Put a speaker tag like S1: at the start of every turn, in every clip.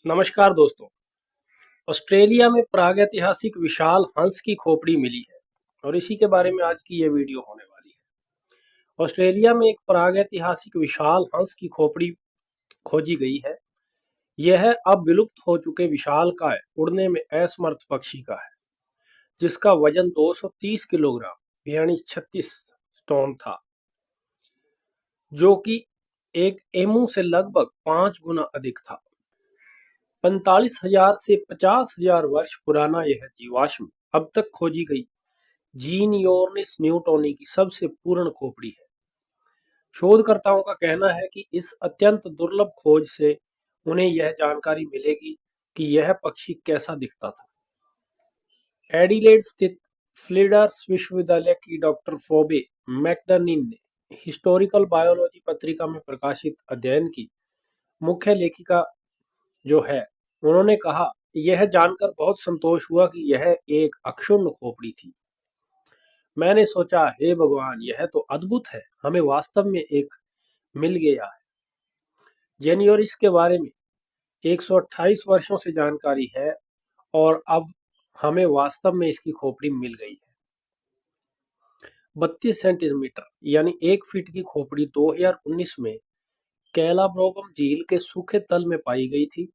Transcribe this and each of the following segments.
S1: नमस्कार दोस्तों। ऑस्ट्रेलिया में प्रागैतिहासिक विशाल हंस की खोपड़ी मिली है और इसी के बारे में आज की यह वीडियो होने वाली है। ऑस्ट्रेलिया में एक प्रागैतिहासिक विशाल हंस की खोपड़ी खोजी गई है। यह अब विलुप्त हो चुके विशालकाय उड़ने में असमर्थ पक्षी का है, जिसका वजन 230 किलोग्राम यानी 36 टन था, जो कि एक एमू से लगभग 5 गुना अधिक था। 45,000 से 50,000 वर्ष पुराना यह जीवाश्म अब तक खोजी गई जीन योर्निस न्यूटोनी की सबसे पूर्ण खोपड़ी है। शोधकर्ताओं का कहना है कि इस अत्यंत दुर्लभ खोज से उन्हें यह जानकारी मिलेगी कि यह पक्षी कैसा दिखता था। एडिलेड स्थित फ्लिंडर्स विश्वविद्यालय की डॉक्टर फोबे मैकडर्निन ने हिस्टोरिकल बायोलॉजी पत्रिका में प्रकाशित अध्ययन की मुख्य लेखिका जो है, उन्होंने कहा, यह जानकर बहुत संतोष हुआ कि यह एक अक्षुण्ण खोपड़ी थी। मैंने सोचा, हे भगवान, यह तो अद्भुत है, हमें वास्तव में एक मिल गया है। जेनियोरिस के बारे में 128 वर्षों से जानकारी है और अब हमें वास्तव में इसकी खोपड़ी मिल गई है। 32 सेंटीमीटर यानी 1 फीट की खोपड़ी 2019 में कैलाब्रोगम झील के सूखे तल में पाई गई थी।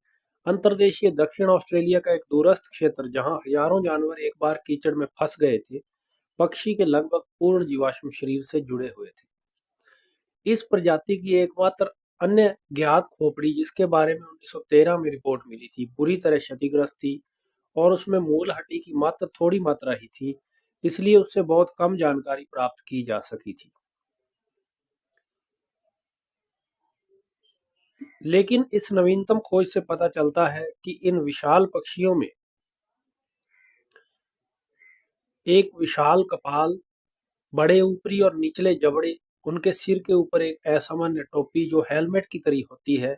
S1: अंतर्देशीय दक्षिण ऑस्ट्रेलिया का एक दूरस्थ क्षेत्र जहां हजारों जानवर एक बार कीचड़ में फंस गए थे, पक्षी के लगभग पूर्ण जीवाश्म शरीर से जुड़े हुए थे। इस प्रजाति की एकमात्र अन्य ज्ञात खोपड़ी, जिसके बारे में 1913 में रिपोर्ट मिली थी, बुरी तरह क्षतिग्रस्त थी और उसमें मूल हड्डी की मात्र थोड़ी मात्रा ही थी, इसलिए उससे बहुत कम जानकारी प्राप्त की जा सकी थी। लेकिन इस नवीनतम खोज से पता चलता है कि इन विशाल पक्षियों में एक विशाल कपाल, बड़े ऊपरी और निचले जबड़े, उनके सिर के ऊपर एक असामान्य टोपी जो हेलमेट की तरह होती है,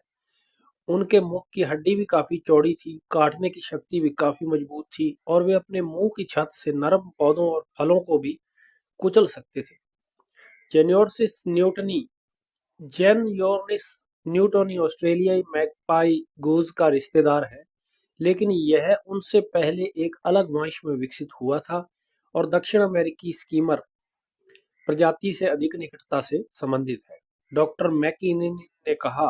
S1: उनके मुख की हड्डी भी काफी चौड़ी थी, काटने की शक्ति भी काफी मजबूत थी और वे अपने मुंह की छत से नरम पौधों और फलों को भी कुचल सकते थे। जेनियोर्सिस न्यूटनी जेन योर्निस न्यूटोनी ऑस्ट्रेलियाई मैगपाई गूज का रिश्तेदार है, लेकिन यह उनसे पहले एक अलग वंश में विकसित हुआ था और दक्षिण अमेरिकी स्कीमर प्रजाति से अधिक निकटता से संबंधित है। डॉक्टर मैकिनिन ने कहा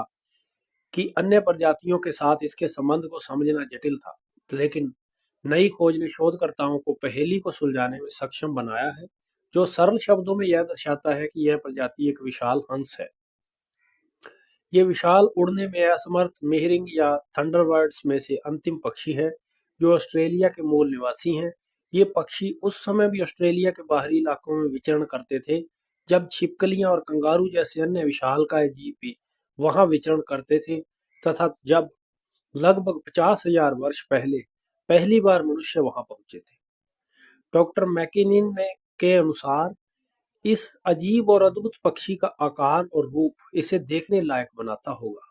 S1: कि अन्य प्रजातियों के साथ इसके संबंध को समझना जटिल था, लेकिन नई खोज ने शोधकर्ताओं को पहेली को सुलझाने में सक्षम बनाया है, जो सरल शब्दों में यह दर्शाता है कि यह प्रजाति एक विशाल हंस है। ये विशाल उड़ने में असमर्थ मेहरिंग या थंडरबर्ड्स में से अंतिम पक्षी है, जो ऑस्ट्रेलिया के मूल निवासी हैं। ये पक्षी उस समय भी ऑस्ट्रेलिया के बाहरी इलाकों में विचरण करते थे, जब छिपकलियां और कंगारू जैसे अन्य विशालकाय जीव भी वहां विचरण करते थे, तथा जब लगभग 50,000 वर्ष पहले पहली बार मनुष्य वहां पहुंचे थे। डॉक्टर मैकिनिन ने के अनुसार इस अजीब और अद्भुत पक्षी का आकार और रूप इसे देखने लायक बनाता होगा।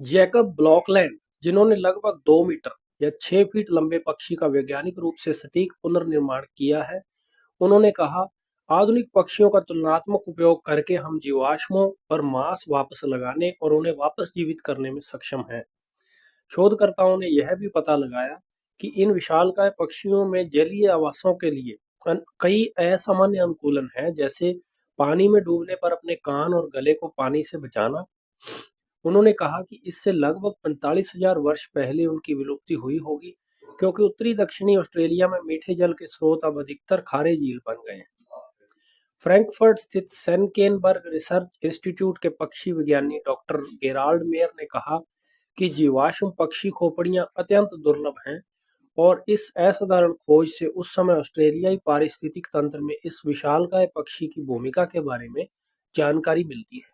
S1: जैकब ब्लॉकलैंड, जिन्होंने लगभग 2 मीटर या 6 फीट लंबे पक्षी का वैज्ञानिक रूप से सटीक पुनर्निर्माण किया है, उन्होंने कहा, आधुनिक पक्षियों का तुलनात्मक उपयोग करके हम जीवाश्मों पर मांस वापस लगाने और उन्हें वापस जीवित करने में सक्षम हैं। शोधकर्ताओं ने यह भी पता लगाया कि इन विशालकाय पक्षियों में जलीय आवासों के लिए कई असामान्य अनुकूलन हैं, जैसे पानी में डूबने पर अपने कान और गले को पानी से बचाना। उन्होंने कहा कि इससे लगभग 45,000 वर्ष पहले उनकी विलुप्ति हुई होगी, क्योंकि उत्तरी दक्षिणी ऑस्ट्रेलिया में मीठे जल के स्रोत अब अधिकतर खारे झील बन गए हैं। फ्रैंकफर्ट स्थित सेनकेनबर्ग रिसर्च इंस्टीट्यूट के पक्षी विज्ञानी डॉक्टर गेराल्ड मेयर ने कहा कि जीवाश्म पक्षी खोपड़ियां अत्यंत दुर्लभ हैं और इस असाधारण खोज से उस समय ऑस्ट्रेलियाई पारिस्थितिक तंत्र में इस विशालकाय पक्षी की भूमिका के बारे में जानकारी मिलती है।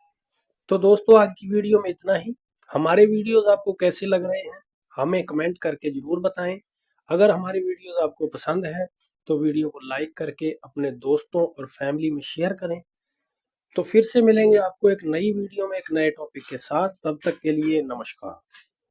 S1: तो दोस्तों, आज की वीडियो में इतना ही। हमारे वीडियोस आपको कैसे लग रहे हैं, हमें कमेंट करके जरूर बताएं। अगर हमारी वीडियोस आपको पसंद है तो वीडियो को लाइक करके अपने दोस्तों और फैमिली में शेयर करें। तो फिर से मिलेंगे आपको एक नई वीडियो में एक नए टॉपिक के साथ। तब तक के लिए नमस्कार।